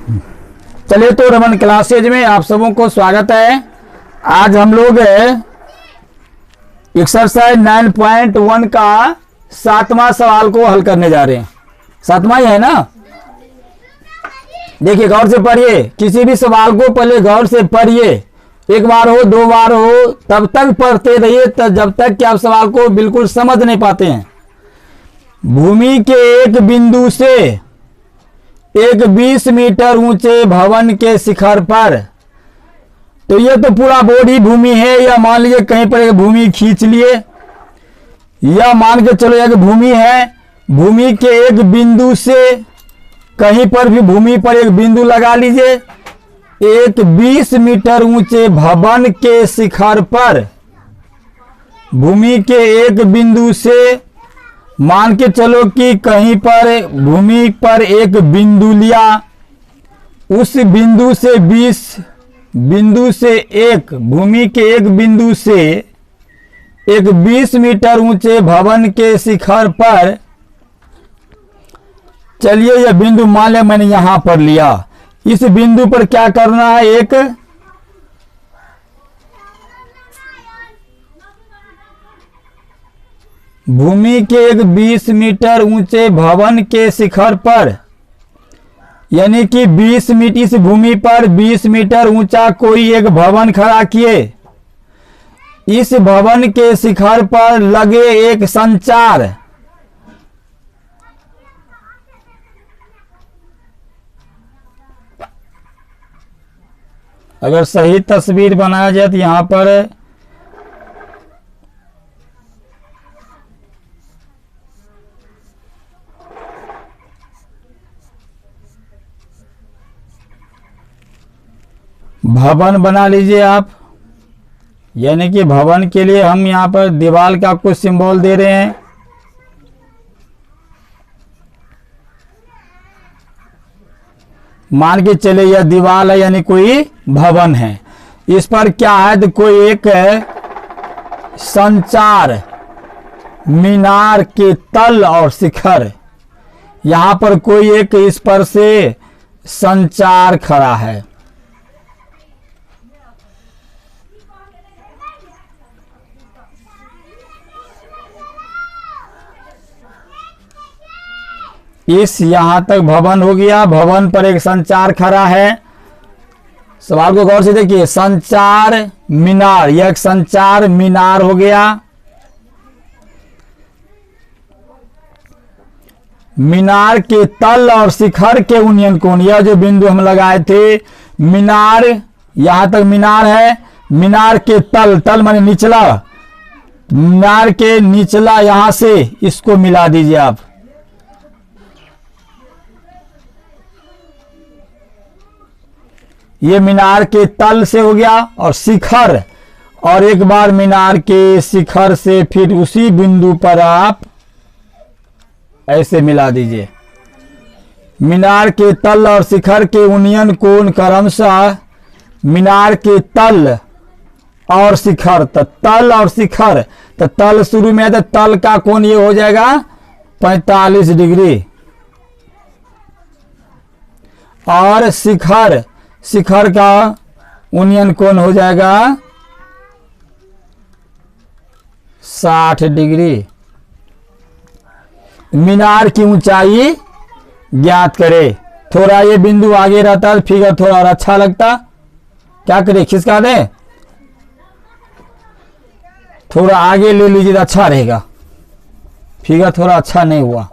चलिए तो रमन क्लासेज में आप सबों को स्वागत है। आज हम लोग एक्सरसाइज 9.1 का 7वां सवाल को हल करने जा रहे हैं। 7वां ही है ना। देखिए गौर से पढ़िए, किसी भी सवाल को पहले गौर से पढ़िए। एक बार हो दो बार हो तब तक पढ़ते रहिए जब तक कि आप सवाल को बिल्कुल समझ नहीं पाते हैं। भूमि के एक बिंदु से एक 20 मीटर ऊंचे भवन के शिखर पर, तो ये तो पूरा बोर्ड ही भूमि है, या मान लीजिए कहीं पर एक भूमि खींच लिए, या मान के चलो एक भूमि है। भूमि के एक बिंदु से कहीं पर भी भूमि पर एक बिंदु लगा लीजिए। एक 20 मीटर ऊंचे भवन के शिखर पर, भूमि के एक बिंदु से मान के चलो कि कहीं पर भूमि पर एक बिंदु लिया, उस बिंदु से 20 बिंदु से एक भूमि के एक बिंदु से एक 20 मीटर ऊंचे भवन के शिखर पर, चलिए यह बिंदु मान लिया मैंने यहां पर लिया। इस बिंदु पर क्या करना है, एक भूमि के एक 20 मीटर ऊंचे भवन के शिखर पर, यानी कि 20 मीटर इस भूमि पर 20 मीटर ऊंचा कोई एक भवन खड़ा किए। इस भवन के शिखर पर लगे एक संचार, अगर सही तस्वीर बनाया जाए तो यहां पर भवन बना लीजिए आप। यानी कि भवन के लिए हम यहां पर दीवार का कुछ सिंबल दे रहे हैं। मान के चले यह दीवार है, यानी कोई भवन है। इस पर क्या है, तो कोई एक संचार मीनार के तल और शिखर, यहां पर कोई एक इस पर से संचार खड़ा है। इस यहां तक भवन हो गया, भवन पर एक संचार खड़ा है। सवाल को गौर से देखिए, संचार मीनार, यह एक संचार मीनार हो गया। मीनार के तल और शिखर के यूनियन कोण, यह जो बिंदु हम लगाए थे, मीनार यहां तक मीनार है। मीनार के तल, तल माने निचला, मीनार के निचला यहां से इसको मिला दीजिए आप। ये मीनार के तल से हो गया, और शिखर, और एक बार मीनार के शिखर से फिर उसी बिंदु पर आप ऐसे मिला दीजिए। मीनार के तल और शिखर के यूनियन कोण क्रमशः मीनार के तल और शिखर, तो तल और शिखर, तो तल शुरू में है तो तल का कोण ये हो जाएगा 45 डिग्री, और शिखर, शिखर का यूनियन कोण हो जाएगा 60 डिग्री। मीनार की ऊंचाई ज्ञात करे। थोड़ा ये बिंदु आगे रहता है फिगर थोड़ा और अच्छा लगता, क्या करे, खिसका दे, थोड़ा आगे ले लीजिए तो अच्छा रहेगा। फिगर थोड़ा अच्छा नहीं हुआ।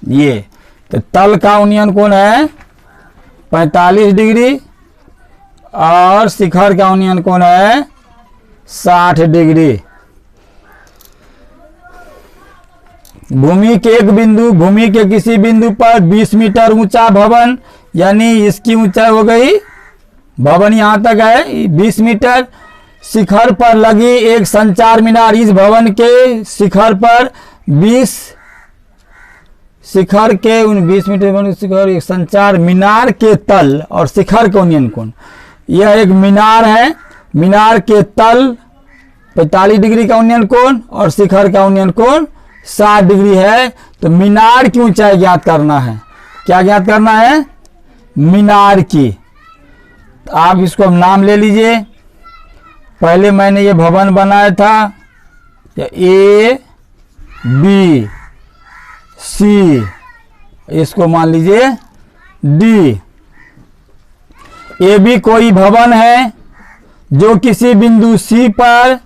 ये तो तल का यूनियन कोण है 45 डिग्री, और शिखर का यूनियन कोण है 60 डिग्री। भूमि के एक बिंदु, भूमि के किसी बिंदु पर 20 मीटर ऊंचा भवन, यानी इसकी ऊंचाई हो गई, भवन यहाँ तक है 20 मीटर। शिखर पर लगी एक संचार मीनार, इस भवन के शिखर पर 20 शिखर के उन 20 मीटर शिखर एक संचार मीनार के तल और शिखर का उन्नयन कोण, यह एक मीनार है, मीनार के तल 45 डिग्री का उन्नयन कोण और शिखर का उन्नयन कोण 60 डिग्री है। तो मीनार की ऊंचाई ज्ञात करना है। क्या ज्ञात करना है? मीनार की। तो आप इसको नाम ले लीजिए। पहले मैंने ये भवन बनाया था, ए बी सी, इसको मान लीजिए डी। ए बी कोई भवन है जो किसी बिंदु सी पर,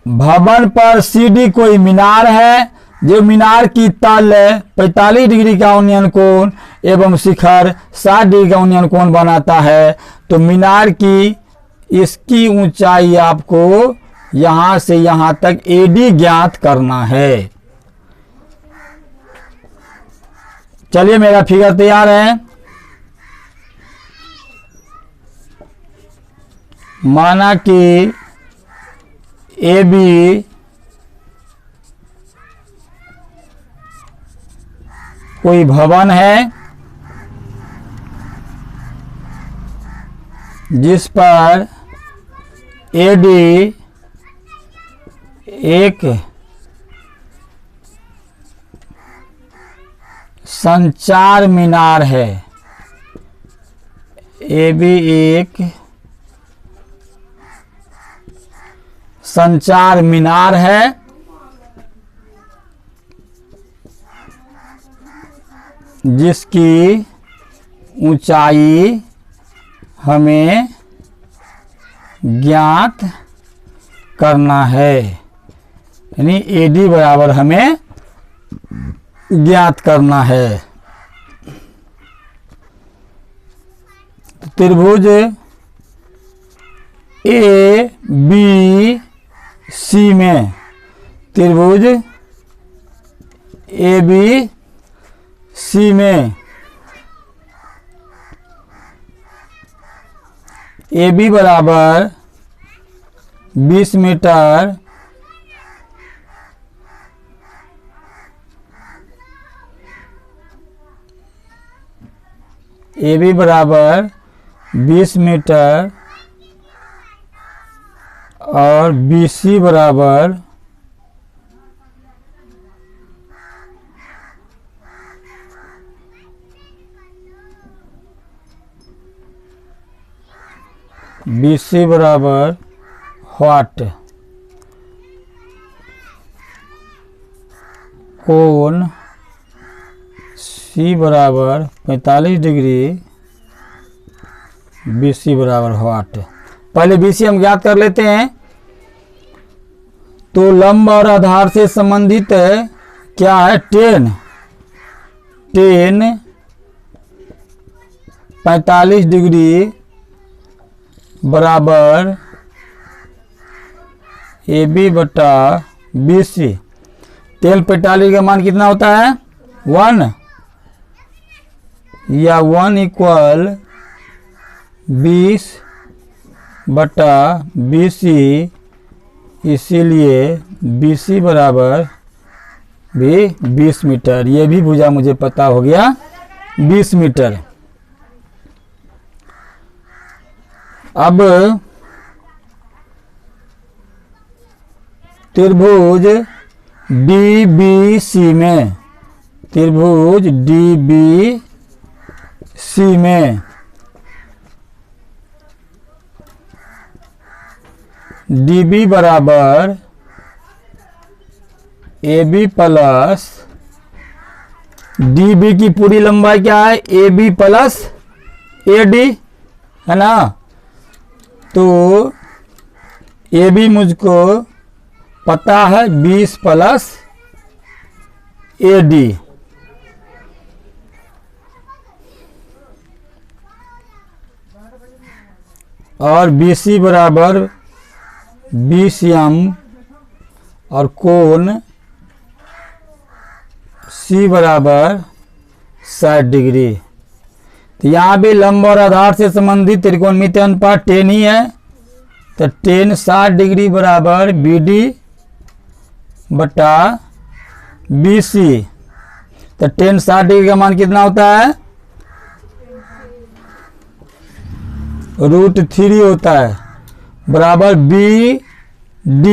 भवन पर सी डी कोई मीनार है जो मीनार की तल 45 डिग्री का उन्नयन कोण एवं शिखर 60 डिग्री का उन्नयन कोण बनाता है। तो मीनार की इसकी ऊंचाई आपको यहां से यहां तक एडी ज्ञात करना है। चलिए मेरा फिगर तैयार है। माना कि ए बी कोई भवन है जिस पर एडी एक संचार मीनार है, ए बी एक संचार मीनार है जिसकी ऊंचाई हमें ज्ञात करना है, यानी एडी बराबर हमें ज्ञात करना है। त्रिभुज ए बी सी में, त्रिभुज ए बी सी में ए बी बराबर 20 मीटर ए बी बराबर 20 मीटर और बी सी बराबर 20 बराबर व्हाट, कोण सी बराबर 45 डिग्री, BC बराबर व्हाट। पहले BC हम ज्ञात कर लेते हैं। तो लंब और आधार से संबंधित क्या है? 10 45 डिग्री बराबर AB बटा BC। 10 45 का मान कितना होता है? 1 या 1 इक्वल 20 बटा BC, इसीलिए BC बराबर भी 20 मीटर। ये भी भुजा मुझे पता हो गया 20 मीटर। अब त्रिभुज DBC में, त्रिभुज DBC में DB बराबर AB प्लस DB की पूरी लंबाई क्या है? AB प्लस AD है ना। तो AB मुझको पता है 20 प्लस AD, और BC बराबर 20 m और कोण C बराबर 60 डिग्री। तो यहाँ भी लंब और आधार से संबंधित त्रिकोणमितीय अनुपात 10 ही है। तो 10 60 डिग्री बराबर BD बटा BC। तो 10 60 डिग्री का मान कितना होता है? √3 होता है, बराबर BD।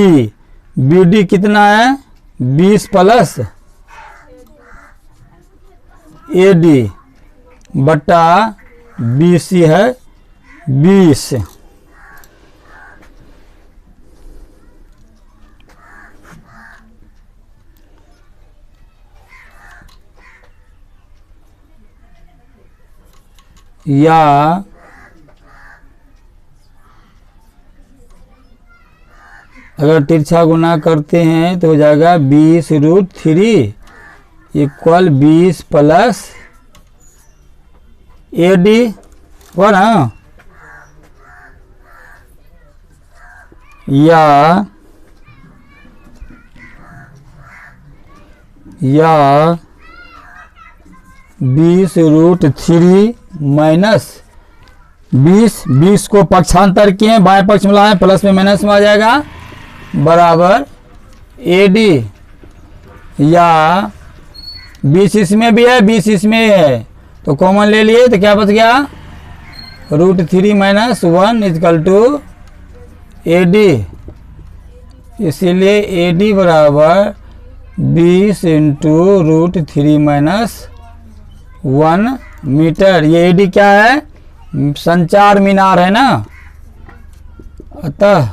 BD कितना है? 20 प्लस AD बटा BC है 20। या अगर तिरछा गुना करते हैं तो हो जाएगा 20√3 इक्वल 20 प्लस AD हुआ ना। या 20√3 माइनस 20 को पक्षांतर किए, बाएं पक्ष में लाए, प्लस में माइनस में आ जाएगा, बराबर AD। या 20 इसमें भी है, 20 इसमें है, तो कॉमन ले लिए तो क्या बच गया? √3 माइनस 1 इक्वल टू AD। इसीलिए AD बराबर 20 इंटू √3 माइनस 1 मीटर। ये AD क्या है? संचार मीनार है ना, अतः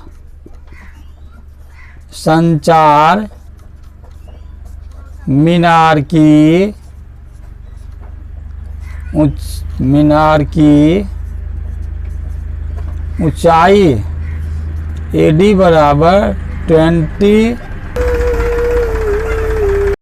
संचार मीनार की ऊंचाई AD बराबर 20